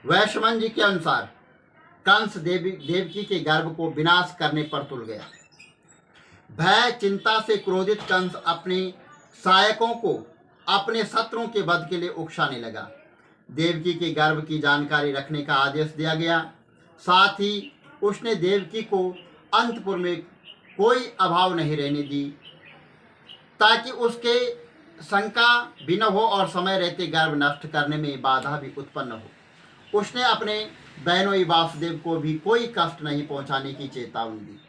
वैश्वमन जी के अनुसार कंस देवकी के गर्भ को विनाश करने पर तुल गया। भय चिंता से क्रोधित कंस अपने सहायकों को अपने शत्रुओं के वध के लिए उकसाने लगा। देवकी के गर्भ की जानकारी रखने का आदेश दिया गया। साथ ही उसने देवकी को अंतपुर में कोई अभाव नहीं रहने दी, ताकि उसके शंका भी न हो और समय रहते गर्भ नष्ट करने में बाधा भी उत्पन्न हो। उसने अपने बहनोई वासुदेव को भी कोई कष्ट नहीं पहुंचाने की चेतावनी दी।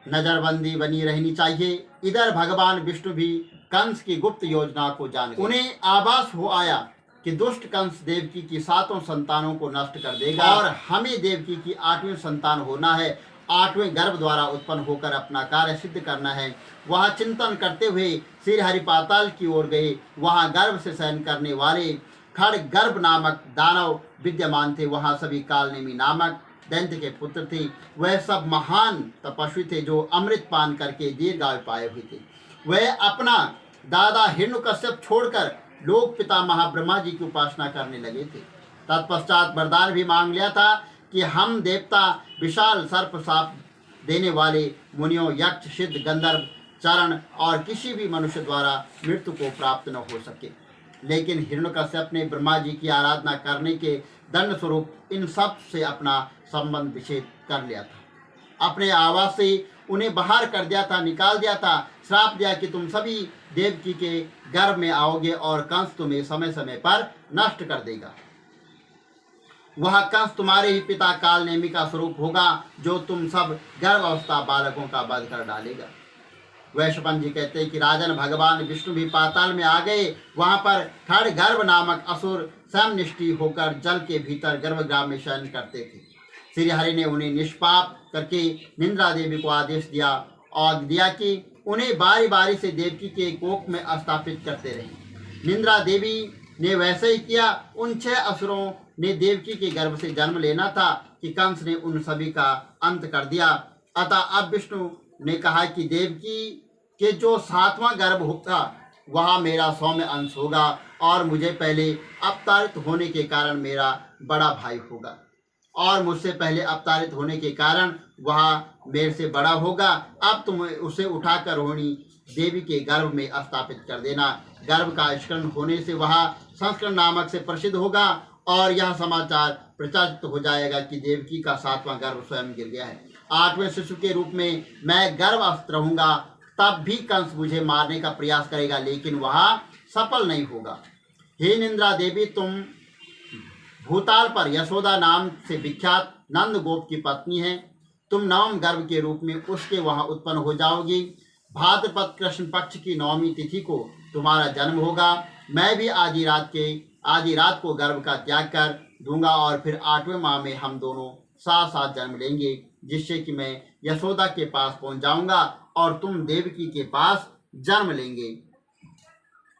नजरबंदी बनी रहनी चाहिए। इधर भगवान विष्णु भी कंस की गुप्त योजना को जान गए। उन्हें आभास हो आया कि दुष्ट कंस देवकी की 7 संतानों को नष्ट कर देगा और हमें देवकी की 8वीं संतान होना है, 8वें गर्भ द्वारा उत्पन्न होकर अपना कार्य सिद्ध करना है। वह चिंतन करते हुए श्री हरि पाताल की ओर गए। वहां गर्भ से शयन करने वाले खड्ग गर्भ नामक दानव विद्यमान थे। वहां सभी कालनेमी नामक दैत्य के पुत्र थे। वह सब महान तपस्वी थे जो अमृत पान करके दीर्घायु पाए हुए थे। वह अपना दादा हिरण्यकश्यप छोड़कर लोक पिता महाब्रह्मा जी की उपासना करने लगे थे। तत्पश्चात वरदान भी मांग लिया था कि हम देवता विशाल सर्प साप देने वाले मुनियों, यक्ष, सिद्ध, गंधर्व, चरण और किसी भी मनुष्य द्वारा मृत्यु को प्राप्त न हो सके। लेकिन हिरण्यकश्यप ने ब्रह्मा जी की आराधना करने के दंड स्वरूप इन सब से अपना संबंध विच्छेद कर लिया था। अपने आवास से उन्हें बाहर कर दिया था, निकाल दिया था। श्राप दिया कि तुम सभी देवकी के गर्भ में आओगे और कंस तुम्हें समय समय पर नष्ट कर देगा। वह कंस तुम्हारे ही पिता कालनेमी का स्वरूप होगा, जो तुम सब गर्भ अवस्था बालकों का वध कर डालेगा। वैश्वपन जी कहते हैं कि राजन भगवान विष्णु भी पाताल में आ गए। वहां पर खड्ग गर्भ नामक असुर समनिष्ठि होकर जल के भीतर गर्भगृह में शयन करते थे। श्री हरि ने उन्हें निष्पाप करके निंद्रा देवी को आदेश दिया और दिया कि उन्हें बारी बारी से देवकी के कोख में स्थापित करते रहे। निंद्रा देवी ने वैसे ही किया। उन 6 असुरों ने देवकी के गर्भ से जन्म लेना था कि कंस ने उन सभी का अंत कर दिया। अतः अब विष्णु ने कहा कि देवकी के जो 7वां गर्भ होगा वहाँ मेरा सौम्य अंश होगा और मुझे पहले अवतारित होने के कारण मेरा बड़ा भाई होगा और मुझसे पहले अवतारित होने के कारण वह मेरे से बड़ा होगा। अब तुम उसे उठाकर रोहिणी देवी के गर्भ में स्थापित कर देना। गर्भ का स्खलन होने से वह संस्करण नामक से प्रसिद्ध होगा और यह समाचार प्रचारित हो जाएगा कि देवकी का 7वां गर्भ स्वयं गिर गया है। 8वें शिशु के रूप में मैं गर्भस्थ रहूंगा। तब भी कंस मुझे मारने का प्रयास करेगा, लेकिन वह सफल नहीं होगा। हे निंद्रा देवी, तुम भूताल पर यशोदा नाम से विख्यात नंद गोप की पत्नी है। तुम 9वें गर्भ के रूप में उसके वहां उत्पन्न हो जाओगी। भाद्रपद कृष्ण पक्ष की 9वीं तिथि को तुम्हारा जन्म होगा। मैं भी आधी रात को गर्भ का त्याग कर दूंगा और फिर 8वें माह में हम दोनों साथ साथ जन्म लेंगे, जिससे कि मैं यशोदा के पास पहुंच जाऊंगा और तुम देवकी के पास जन्म लेंगे।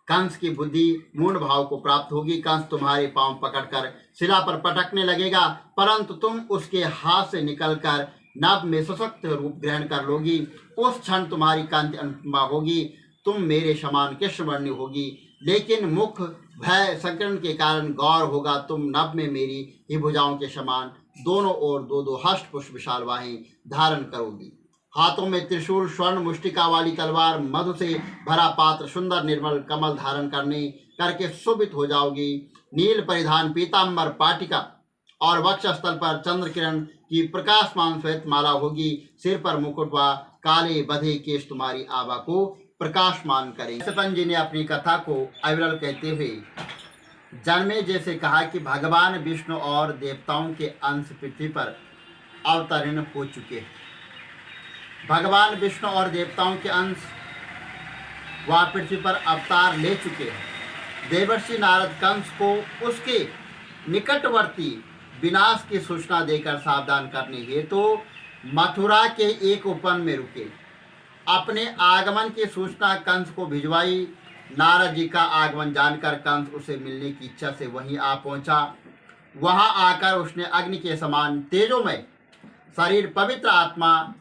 कंस की बुद्धि मूढ़ भाव को प्राप्त होगी। कंस तुम्हारे पांव पकड़कर शिला पर पटकने लगेगा, परंतु तुम उसके हाथ से निकलकर नभ में सशक्त रूप ग्रहण कर लोगी। उस क्षण तुम्हारी कांति अनुपमा होगी। तुम मेरे समान कृष्णवर्णी होगी, लेकिन मुख भय संकरण के कारण गौर होगा। तुम नभ में मेरी ही भुजाओं के समान दोनों ओर 2-2 हष्ट पुष्प विशाल बाहें धारण करोगी। हाथों में त्रिशूल, स्वर्ण मुष्टिका वाली तलवार, मधु से भरा पात्र, सुंदर निर्मल कमल धारण करके शोभित हो जाओगी। नील परिधान, पीताम्बर पाटिका और वक्षस्थल पर चंद्र किरण की प्रकाशमान श्वेत माला होगी। सिर पर मुकुट व काले बधे केश तुम्हारी आभा को प्रकाशमान करेंगे। वैश्वपन जी ने अपनी कथा को अविरल कहते हुए जन्मे जैसे कहा कि भगवान विष्णु और देवताओं के अंश पृथ्वी पर अवतरण हो चुके हैं। भगवान विष्णु और देवताओं के अंश वह पृथ्वी पर अवतार ले चुके हैं। देवर्षि नारद कंस को उसके निकटवर्ती विनाश की सूचना देकर सावधान करने हेतु मथुरा के एक उपवन में रुके। अपने आगमन की सूचना कंस को भिजवाई। नारद जी का आगमन जानकर कंस उसे मिलने की इच्छा से वहीं आ पहुंचा। वहां आकर उसने अग्नि के समान तेजोमय शरीर, पवित्र आत्मा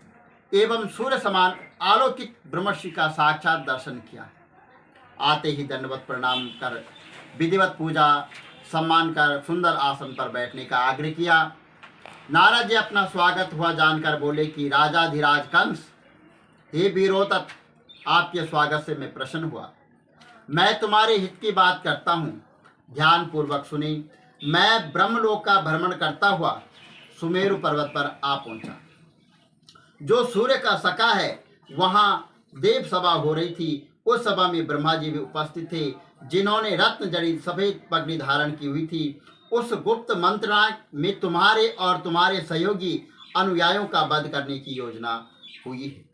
एवं सूर्य समान आलोकित ब्रह्मर्षि का साक्षात दर्शन किया। आते ही दंडवत प्रणाम कर विधिवत पूजा सम्मान कर सुंदर आसन पर बैठने का आग्रह किया। नारद जी अपना स्वागत हुआ जानकर बोले कि राजाधिराज कंस, हे वीरोतत, आपके स्वागत से मैं प्रसन्न हुआ। मैं तुम्हारे हित की बात करता हूँ, ध्यान पूर्वक सुनी। मैं ब्रह्मलोक का भ्रमण करता हुआ सुमेरु पर्वत पर आ पहुंचा। जो सूर्य का सखा है, वहां देव सभा हो रही थी। उस सभा में ब्रह्मा जी भी उपस्थित थे, जिन्होंने रत्न जड़ित सफेद पगड़ी धारण की हुई थी। उस गुप्त मंत्रणा में तुम्हारे और तुम्हारे सहयोगी अनुयायियों का वध करने की योजना हुई है।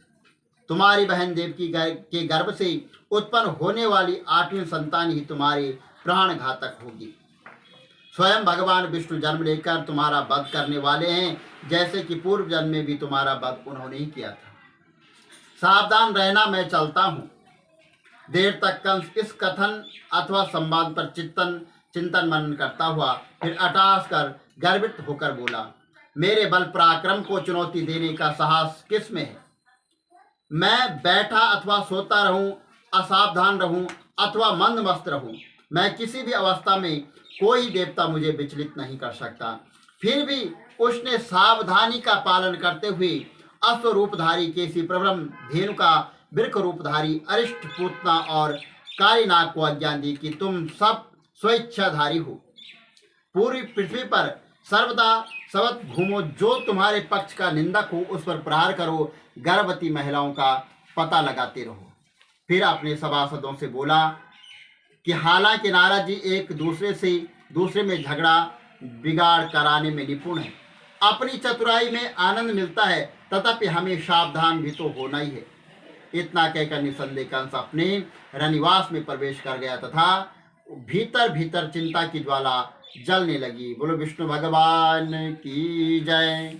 तुम्हारी बहन देवकी के गर्भ से उत्पन्न होने वाली 8वीं संतान ही तुम्हारे प्राण घातक होगी। स्वयं भगवान विष्णु जन्म लेकर तुम्हारा वध करने वाले हैं, जैसे कि पूर्व जन्म में भी तुम्हारा वध उन्होंने ही किया था। सावधान रहना, मैं चलता हूँ। देर तक कंस इस कथन अथवा संवाद पर चिंतन मनन करता हुआ फिर अटास कर गर्वित होकर बोला, मेरे बल पराक्रम को चुनौती देने का साहस किस में है? मैं बैठा अथवा सोता रहूं, असावधान रहूं अथवा मंदमस्त रहूं, मैं किसी भी अवस्था में कोई देवता मुझे विचलित नहीं कर सकता। फिर भी उसने सावधानी का पालन करते हुए अश्वरूपधारी केसी प्रभ्रम धेनु का वृक्ष रूपधारी अरिष्ट पूतना और कालीनाग को आज्ञा दी कि तुम सब स्वेच्छाधारी हो, पूरी पृथ्वी पर सर्वदा सवत घूमो। जो तुम्हारे पक्ष का निंदक हो उस पर प्रहार करो, गर्भवती महिलाओं का पता लगाते रहो। फिर अपने सभासदों से बोला कि हालांकि नारद जी एक दूसरे में झगड़ा बिगाड़ कराने में निपुण है, अपनी चतुराई में आनंद मिलता है, तथापि हमें सावधान भी तो होना ही है। इतना कहकर निसंदेह कंस अपने रनिवास में प्रवेश कर गया तथा भीतर भीतर चिंता की ज्वाला जलने लगी। बोलो विष्णु भगवान की जय।